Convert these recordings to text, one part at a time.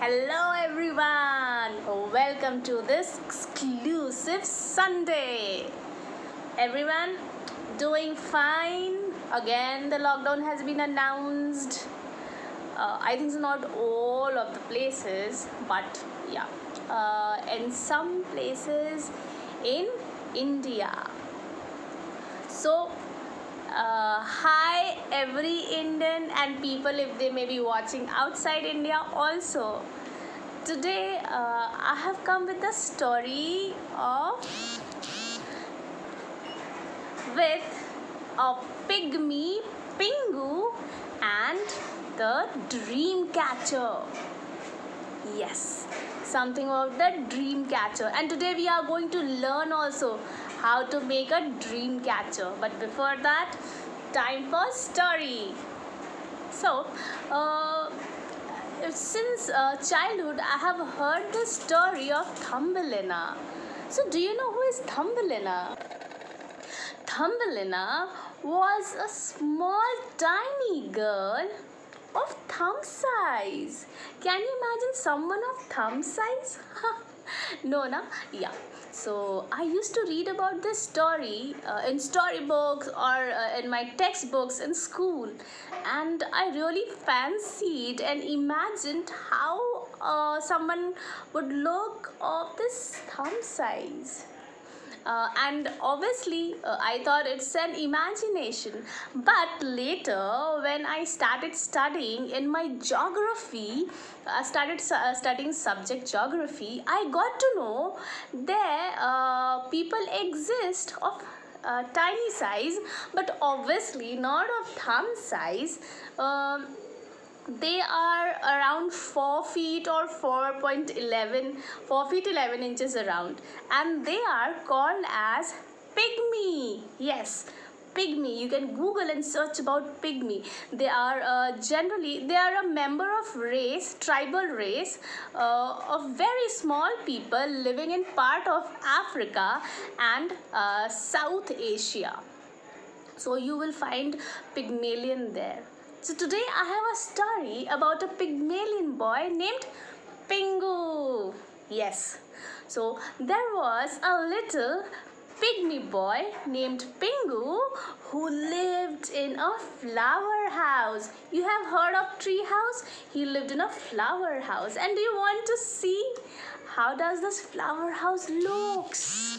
Hello everyone, welcome to this exclusive Sunday. Everyone doing fine? Again the lockdown has been announced. I think it's not all of the places, but yeah, in some places in India. So hi every Indian and people if they may be watching outside India also. Today I have come with a story with a pygmy, Pingu, and the dream catcher. Yes, something about the dream catcher. And today we are going to learn also how to make a dream catcher. But before that, time for story. So, since childhood, I have heard the story of Thumbelina. So, do you know who is Thumbelina? Thumbelina was a small, tiny girl of thumb size. Can you imagine someone of thumb size? No, na? Yeah. So I used to read about this story in storybooks or in my textbooks in school, and I really fancied and imagined how someone would look of this thumb size. And obviously I thought it's an imagination, but later when I started studying in my geography, studying subject geography, I got to know there people exist of tiny size, but obviously not of thumb size. They are around 4 feet or 4 feet 11 inches around, and they are called as pygmy. Yes, pygmy. You can Google and search about pygmy. They are generally they are a member of tribal race of very small people living in part of Africa and South Asia. So you will find Pygmalion there. So today I have a story about a Pygmalion boy named Pingu. Yes. So there was a little pygmy boy named Pingu who lived in a flower house. You have heard of tree house? He lived in a flower house. And do you want to see how does this flower house looks?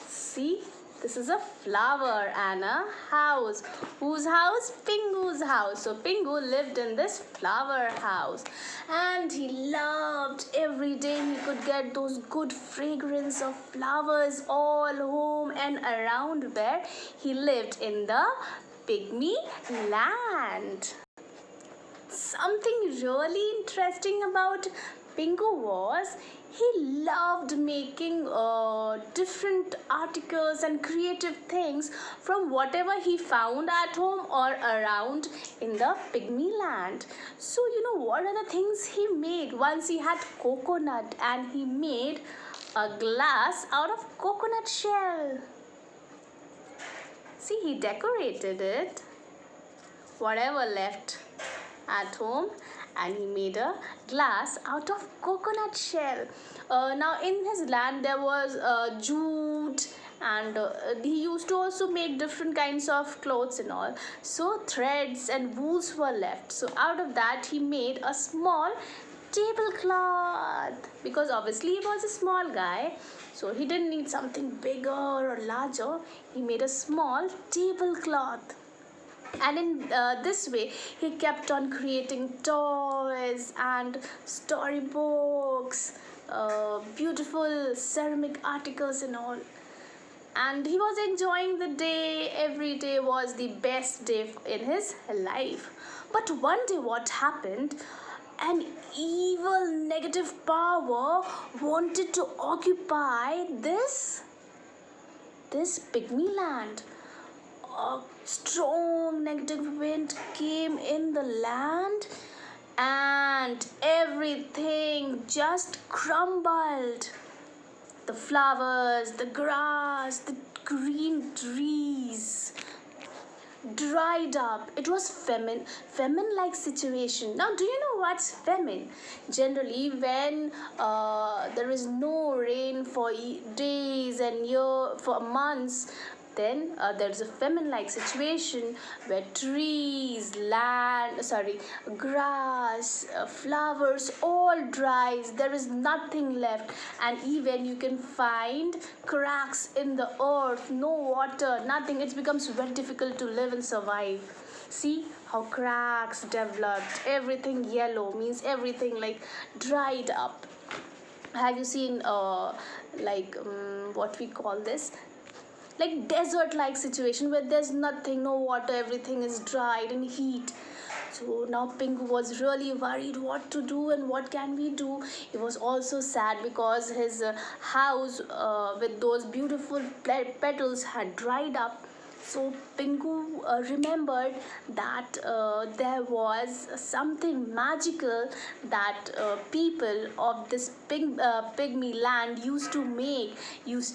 See? This is a flower and a house. Whose house? Pingu's house. So Pingu lived in this flower house, and he loved every day he could get those good fragrance of flowers all home and around where he lived in the pygmy land. Something really interesting about Pingu was he loved making different articles and creative things from whatever he found at home or around in the pygmy land. So you know what are the things he made? Once he had coconut and he made a glass out of coconut shell. See, he decorated it, whatever left at home, and he made a glass out of coconut shell. Now in his land there was jute, and he used to also make different kinds of clothes and all. So threads and wools were left. So out of that he made a small tablecloth, because obviously he was a small guy, so he didn't need something bigger or larger. He made a small tablecloth. And in this way he kept on creating toys and storybooks, beautiful ceramic articles and all, and he was enjoying the day. Every day was the best day in his life. But one day what happened? An evil negative power wanted to occupy this pygmy land. A strong negative wind came in the land, and everything just crumbled. The flowers, the grass, the green trees, dried up. It was famine like situation. Now, do you know what's famine? Generally, when there is no rain for days and for months, then there's a famine like situation where trees, grass, flowers all dries. There is nothing left, and even you can find cracks in the earth, no water, nothing. It becomes very difficult to live and survive. See how cracks developed, everything yellow means everything like dried up. Have you seen what we call this, like desert like situation where there's nothing, no water, everything is dried and heat? So now Pingu was really worried what to do and what can we do. He was also sad because his house with those beautiful petals had dried up. So Pingu remembered that there was something magical that people of this pygmy land used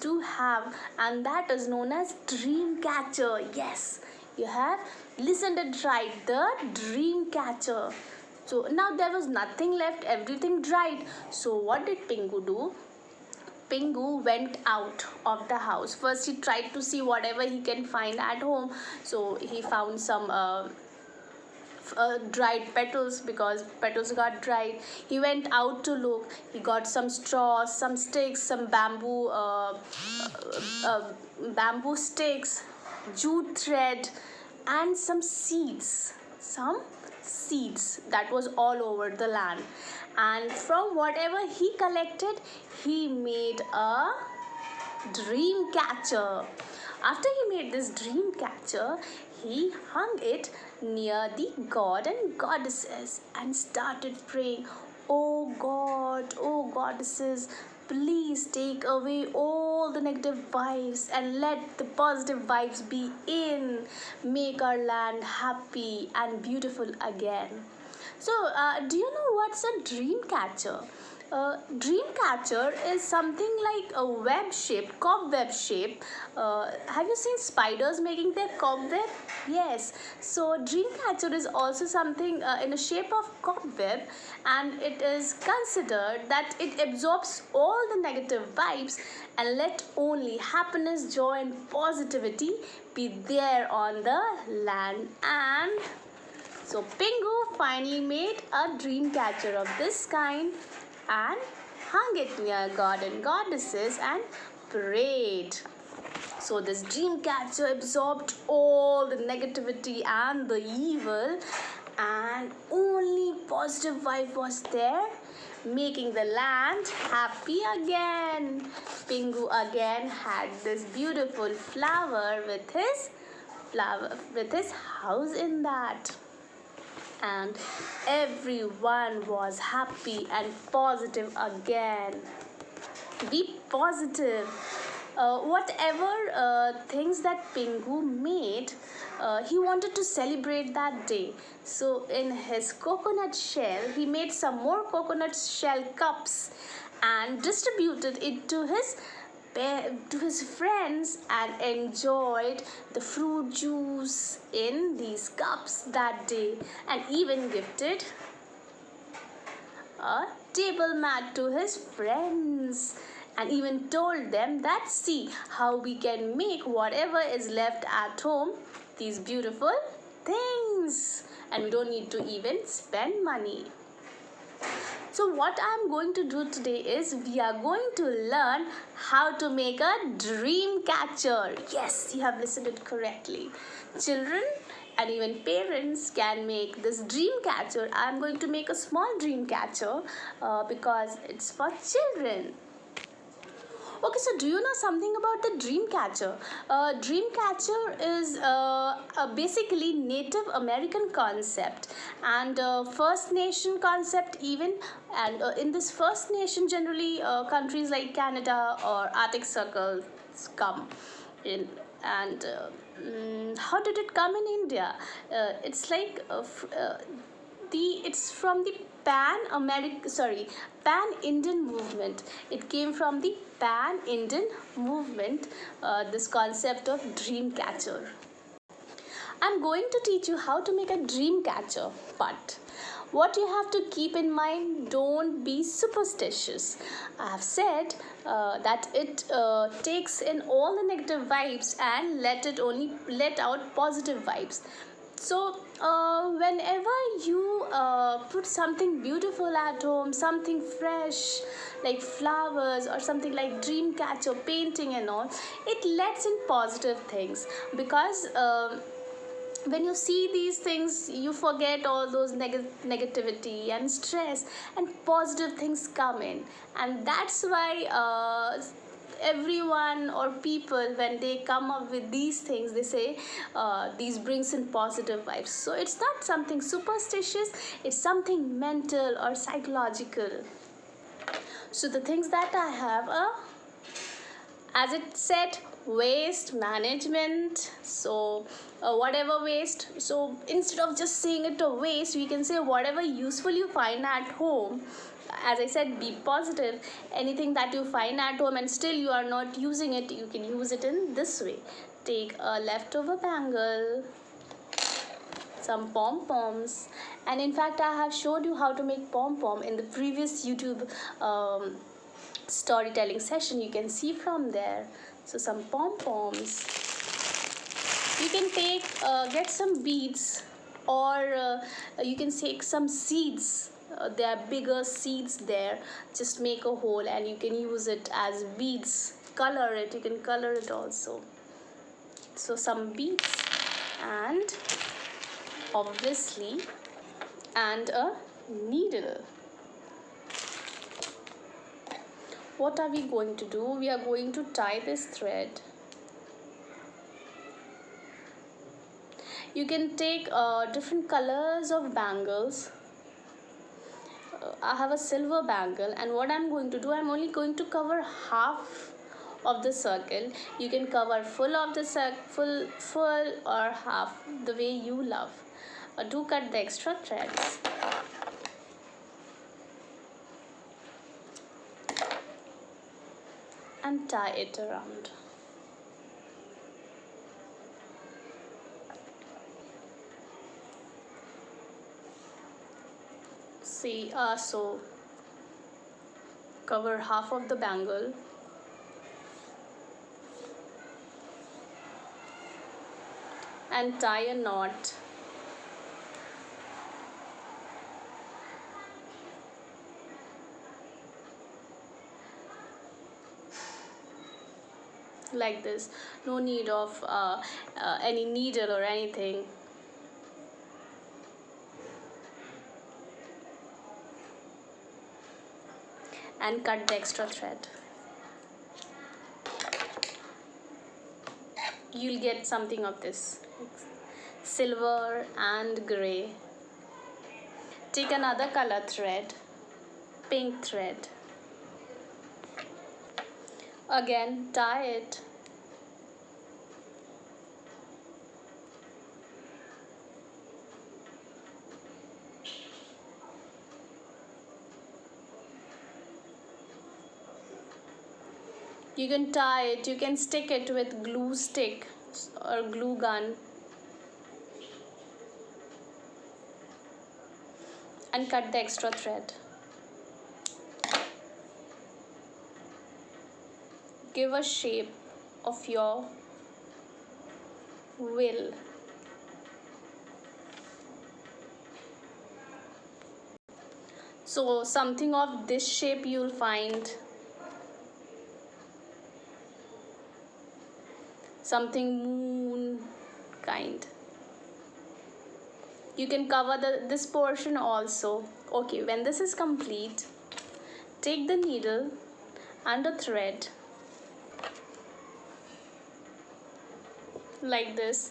to have, and that is known as dream catcher. Yes, you have listened it right, the dream catcher. So now there was nothing left, everything dried. So what did Pingu do? Pingu went out of the house. First, he tried to see whatever he can find at home. So he found some dried petals because petals got dried. He went out to look. He got some straws, some sticks, some bamboo sticks, jute thread, and some seeds. That was all over the land, and from whatever he collected, he made a dream catcher. After he made this dream catcher, he hung it near the god and goddesses and started praying, "Oh God, oh goddesses, please take away all the negative vibes and let the positive vibes be in. Make our land happy and beautiful again." So, do you know what's a dream catcher? Dream catcher is something like a cobweb shape. Have you seen spiders making their cobweb? Yes. So dream catcher is also something in the shape of cobweb, and it is considered that it absorbs all the negative vibes and let only happiness, joy, and positivity be there on the land. And so Pingu finally made a dream catcher of this kind and hung it near god and goddesses and prayed. So this dream catcher absorbed all the negativity and the evil, and only positive vibe was there, making the land happy again. Pingu again had this beautiful flower with his house in that, and everyone was happy and positive again. Be positive. Whatever things that Pingu made, he wanted to celebrate that day. So in his coconut shell, he made some more coconut shell cups and distributed it to his friends, and enjoyed the fruit juice in these cups that day, and even gifted a table mat to his friends, and even told them that see how we can make whatever is left at home these beautiful things, and we don't need to even spend money. So what I'm going to do today is we are going to learn how to make a dream catcher. Yes, you have listened it correctly. Children and even parents can make this dream catcher. I'm going to make a small dream catcher because it's for children. Okay, so do you know something about the dream catcher? Dream catcher is basically Native American concept and First Nation concept even. And in this First Nation, generally countries like Canada or Arctic Circle come in. And how did it come in India? It's like it's from the Pan-Indian movement. It came from the Pan-Indian movement, this concept of dream catcher. I'm going to teach you how to make a dream catcher, but what you have to keep in mind, don't be superstitious. I have said that it takes in all the negative vibes and let out positive vibes. So whenever you put something beautiful at home, something fresh like flowers or something like dream catcher painting and all, it lets in positive things, because when you see these things you forget all those negativity and stress, and positive things come in. And that's why everyone or people, when they come up with these things, they say these brings in positive vibes. So it's not something superstitious, it's something mental or psychological. So the things that I have are, as it said, waste management. So whatever waste, so instead of just saying it a waste, we can say whatever useful you find at home. As I said, be positive. Anything that you find at home and still you are not using it, you can use it in this way. Take a leftover bangle, some pom-poms, and in fact I have showed you how to make pom-pom in the previous YouTube storytelling session. You can see from there. So some pom-poms, you can take get some beads, or you can take some seeds. There are bigger seeds there. Just make a hole and you can use it as beads. Color it, you can color it also. So some beads, and obviously, and a needle. What are we going to do? We are going to tie this thread. You can take different colors of bangles. I have a silver bangle, and what I'm going to do, I'm only going to cover half of the circle. You can cover full of the circle, full or half, the way you love. Do cut the extra threads. And tie it around. See, so cover half of the bangle. And tie a knot. Like this. No need of any needle or anything. And cut the extra thread. You'll get something of this, silver and gray. Take another color thread, pink thread. Again, tie it. You can tie it, you can stick it with glue stick or glue gun. And cut the extra thread. Give a shape of your will. So something of this shape you'll find. Something moon kind. You can cover this portion also. Okay, when this is complete, take the needle and a thread like this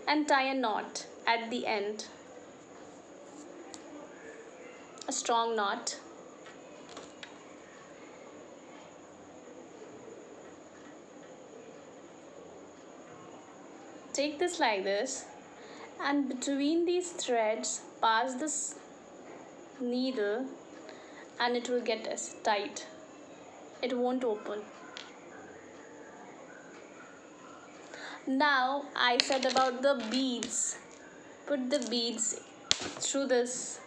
and tie a knot at the end. A strong knot. Take this like this, and between these threads pass this needle and it will get as tight. It won't open. Now I said about the beads. Put the beads through this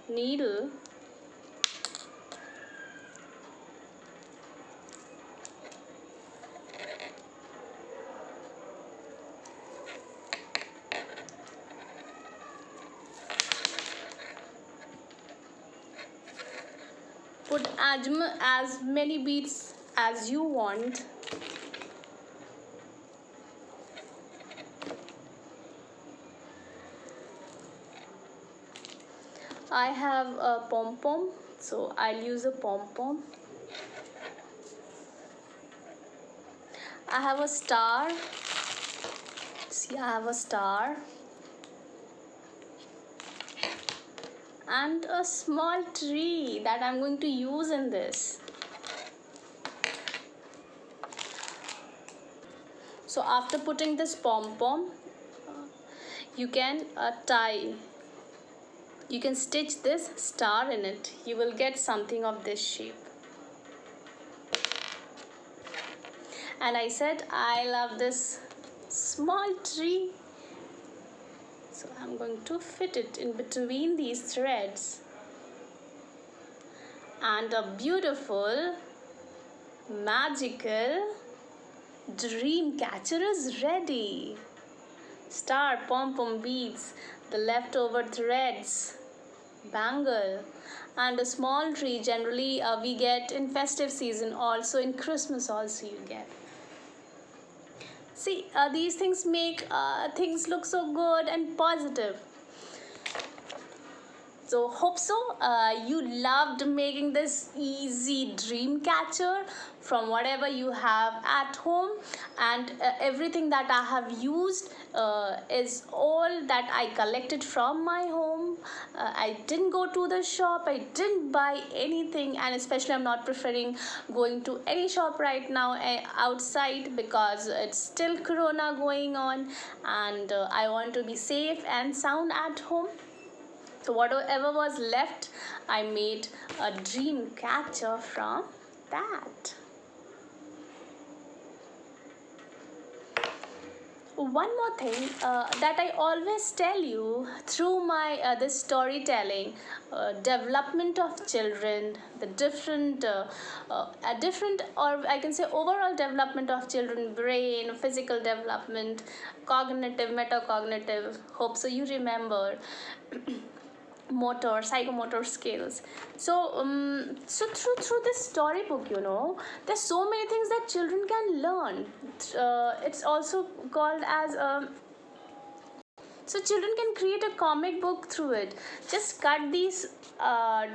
needle. Put as many beads as you want. I have a pom-pom, so I'll use a pom-pom. I have a star. See, I have a star. And a small tree that I'm going to use in this. So after putting this pom-pom, you can you can stitch this star in it. You will get something of this shape. And I said I love this small tree. So I'm going to fit it in between these threads. And a beautiful, magical dream catcher is ready. Star, pom-pom beads, the leftover threads, bangle, and a small tree. Generally we get in festive season, also in Christmas also you get. See, these things make things look so good and positive. So hope so you loved making this easy dream catcher from whatever you have at home, and everything that I have used is all that I collected from my home. I didn't go to the shop, I didn't buy anything, and especially I'm not preferring going to any shop right now outside, because it's still corona going on, and I want to be safe and sound at home. So whatever was left, I made a dream catcher from that. One more thing that I always tell you through my this storytelling, development of children, the different or I can say overall development of children, brain, physical development, cognitive, metacognitive. Hope so you remember. Motor, psychomotor skills. So so through this storybook, you know, there's so many things that children can learn. It's also called as so children can create a comic book through it. Just cut these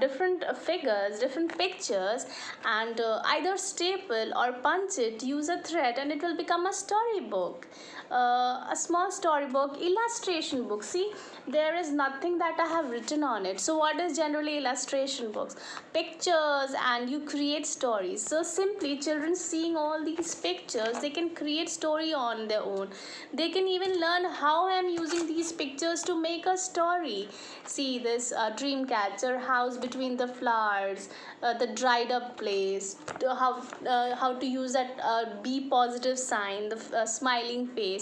different figures, different pictures, and either staple or punch it, use a thread, and it will become a storybook. A small storybook, illustration book. See, there is nothing that I have written on it. So what is generally illustration books? Pictures, and you create stories. So simply children seeing all these pictures, they can create story on their own. They can even learn how I am using these pictures to make a story. See this dream catcher, house between the flowers, the dried up place, how to use that be positive sign, the smiling face.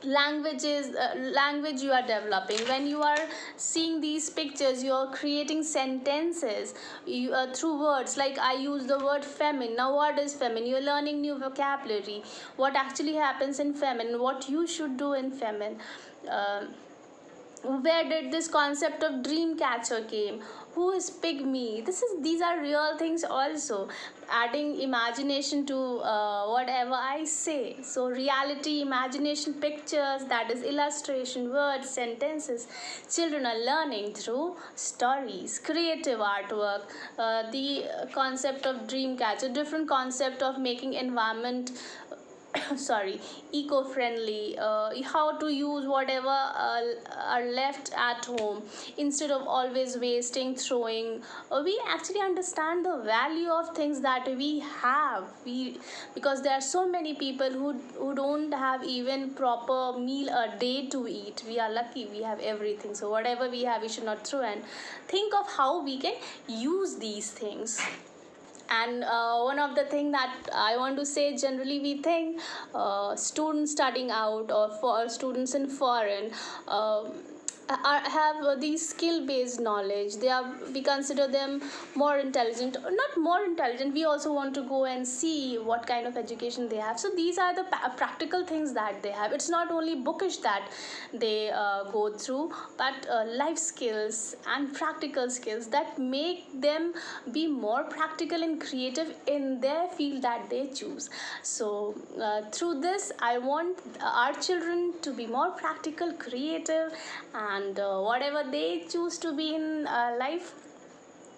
Language you are developing. When you are seeing these pictures, you are creating sentences through words. Like I use the word feminine. Now what is feminine? You're learning new vocabulary, what actually happens in feminine, what you should do in feminine. Where did this concept of dream catcher came? Who is Pygmy? These are real things also. Adding imagination to whatever I say. So reality, imagination, pictures, that is illustration, words, sentences. Children are learning through stories, creative artwork, the concept of dream catcher, different concept of making environment sorry, eco-friendly, how to use whatever are left at home instead of always wasting, throwing. We actually understand the value of things that we have, because there are so many people who don't have even proper meal a day to eat. We are lucky, we have everything. So whatever we have, we should not throw, and think of how we can use these things. And one of the thing that I want to say, generally we think students studying out or for students in foreign have these skill based knowledge. They are, we consider them more intelligent, or not more intelligent, we also want to go and see what kind of education they have. So these are the practical things that they have. It's not only bookish that they go through, but life skills and practical skills that make them be more practical and creative in their field that they choose. So through this I want our children to be more practical, creative, and whatever they choose to be in life,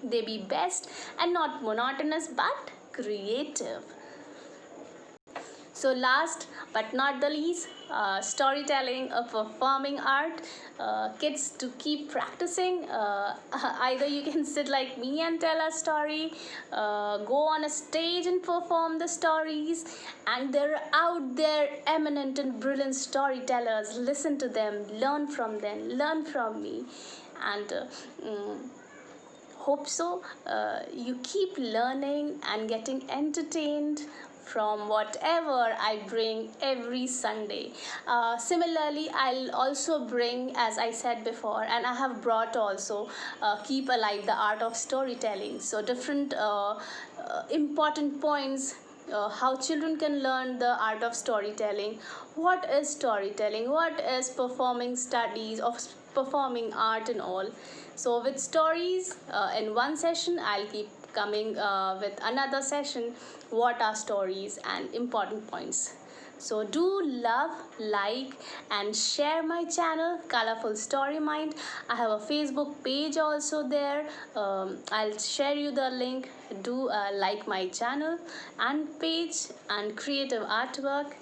they be best and not monotonous but creative. So last but not the least, storytelling, a performing art. Kids to keep practicing. Either you can sit like me and tell a story, go on a stage and perform the stories, and they're out there eminent and brilliant storytellers. Listen to them, learn from me, and hope so you keep learning and getting entertained from whatever I bring every Sunday. Similarly, I'll also bring, as I said before, and I have brought also, keep alive the art of storytelling. So different important points, how children can learn the art of storytelling. What is storytelling? What is performing studies of performing art and all? So with stories, in one session I'll keep coming with another session, what are stories and important points. So do love, like, and share my channel, Colorful Story Mind. I have a Facebook page also there. I'll share you the link. Do like my channel and page and creative artwork.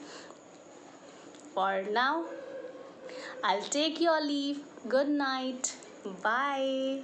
For now, I'll take your leave. Good night. Bye.